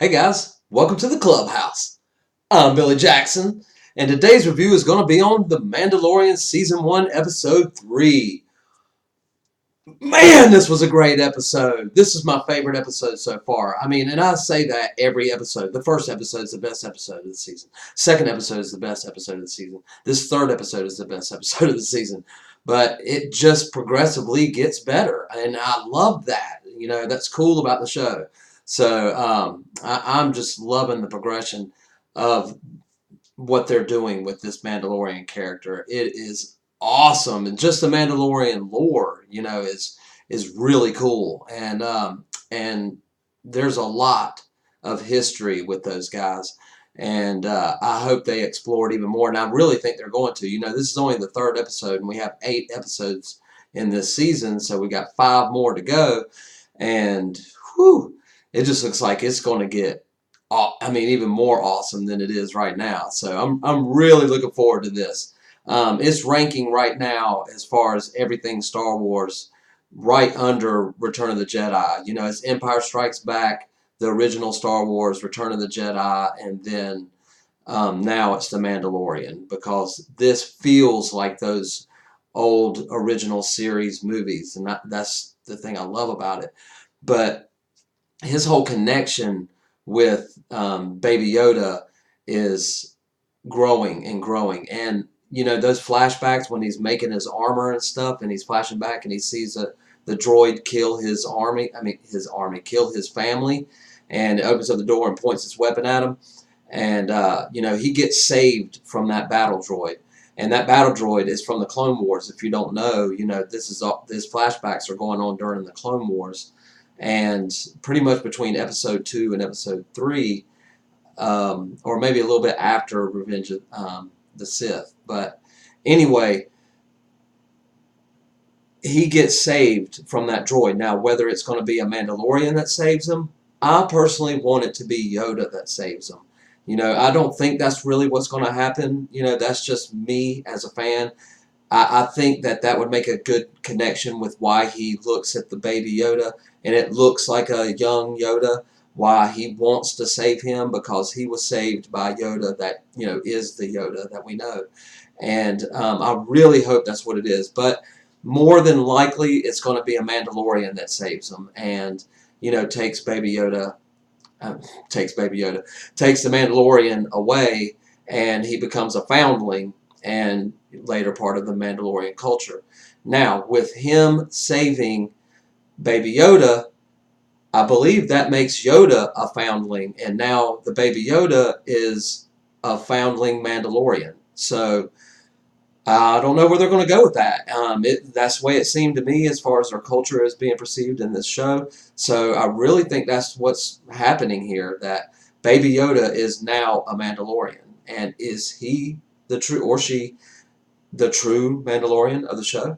Hey guys, welcome to the clubhouse. I'm Billy Jackson, and today's review is going to be on The Mandalorian Season 1, Episode 3. Man, this was a great episode. This is my favorite episode so far. I mean, and I say that every episode. The first episode is the best episode of the season. Second episode is the best episode of the season. This third episode is the best episode of the season. But it just progressively gets better, and I love that. You know, that's cool about the show. So I'm just loving the progression of what they're doing with this Mandalorian character. It is awesome, and just the Mandalorian lore, you know, is really cool. And there's a lot of history with those guys, and I hope they explore it even more. And I really think they're going to. You know, this is only the third episode, and we have 8 episodes in this season, so we got 5 more to go, and whew, it just looks like it's going to get even more awesome than it is right now. So I'm really looking forward to this. It's ranking right now as far as everything Star Wars, right under Return of the Jedi. You know, it's Empire Strikes Back, the original Star Wars, Return of the Jedi, and then now it's The Mandalorian, because this feels like those old original series movies, and that's the thing I love about it. But his whole connection with Baby Yoda is growing and growing. And, you know, those flashbacks when he's making his armor and stuff, and he's flashing back and he sees the droid kill his kill his family, and opens up the door and points his weapon at him. And, you know, he gets saved from that battle droid. And that battle droid is from the Clone Wars. If you don't know, you know, these flashbacks are going on during the Clone Wars. And pretty much between episode 2 and episode 3, or maybe a little bit after Revenge of the Sith. But anyway, he gets saved from that droid. Now, whether it's going to be a Mandalorian that saves him, I personally want it to be Yoda that saves him. You know, I don't think that's really what's going to happen. You know, that's just me as a fan. I think that would make a good connection with why he looks at the baby Yoda, and it looks like a young Yoda, why he wants to save him, because he was saved by Yoda that, you know, is the Yoda that we know. And I really hope that's what it is. But more than likely, it's going to be a Mandalorian that saves him and, you know, takes Baby Yoda, takes the Mandalorian away, and he becomes a foundling and later part of the Mandalorian culture. Now, with him saving Baby Yoda, I believe that makes Yoda a foundling, and now the Baby Yoda is a foundling Mandalorian. So I don't know where they're going to go with that. That's the way it seemed to me as far as our culture is being perceived in this show. So I really think that's what's happening here, that Baby Yoda is now a Mandalorian. And is he the true, or she, the true Mandalorian of the show?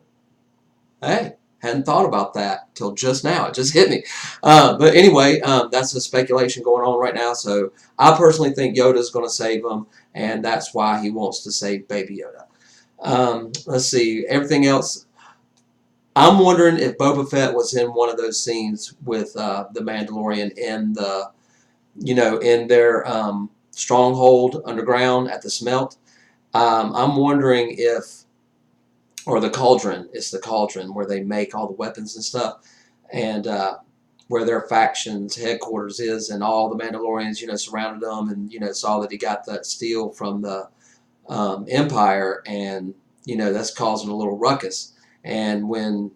Hey, hadn't thought about that till just now. It just hit me. But anyway, that's the speculation going on right now. So I personally think Yoda's going to save him, and that's why he wants to save Baby Yoda. Let's see. Everything else, I'm wondering if Boba Fett was in one of those scenes with the Mandalorian in the, you know, in their stronghold underground at the smelt. I'm wondering if, or the cauldron, it's the cauldron where they make all the weapons and stuff, and where their faction's headquarters is, and all the Mandalorians, you know, surrounded them, and, you know, saw that he got that steel from the Empire, and, you know, that's causing a little ruckus. And when,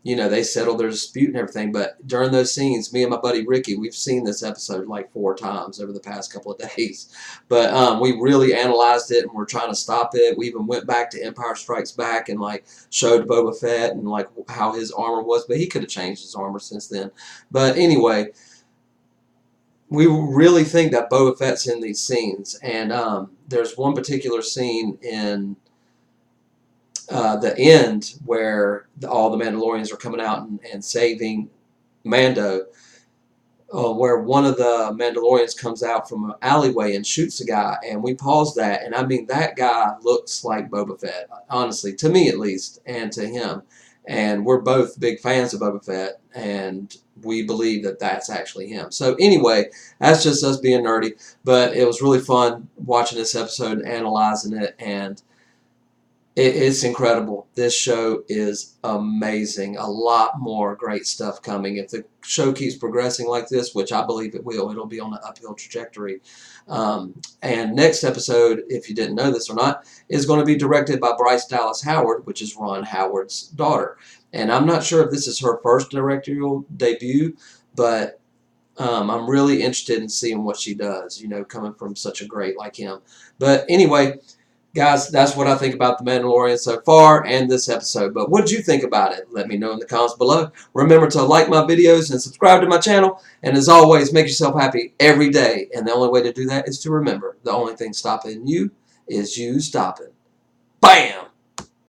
you know, they settle their dispute and everything, but during those scenes, me and my buddy Ricky, we've seen this episode like 4 times over the past couple of days, but we really analyzed it, and we're trying to stop it. We even went back to Empire Strikes Back and like showed Boba Fett and like how his armor was, but he could have changed his armor since then. But anyway, we really think that Boba Fett's in these scenes, and there's one particular scene in the end where all the Mandalorians are coming out and saving Mando, where one of the Mandalorians comes out from an alleyway and shoots a guy, and we paused that, and I mean, that guy looks like Boba Fett, honestly, to me at least, and to him. and we're both big fans of Boba Fett, and we believe that that's actually him. So anyway, that's just us being nerdy, but it was really fun watching this episode and analyzing it, and it's incredible. This show is amazing. A lot more great stuff coming. If the show keeps progressing like this, which I believe it will, it'll be on an uphill trajectory. And next episode, if you didn't know this or not, is going to be directed by Bryce Dallas Howard, which is Ron Howard's daughter. And I'm not sure if this is her first directorial debut, but I'm really interested in seeing what she does, you know, coming from such a great like him. But anyway, guys, that's what I think about The Mandalorian so far and this episode. But what did you think about it? Let me know in the comments below. Remember to like my videos and subscribe to my channel. And as always, make yourself happy every day. And the only way to do that is to remember the only thing stopping you is you stopping. Bam!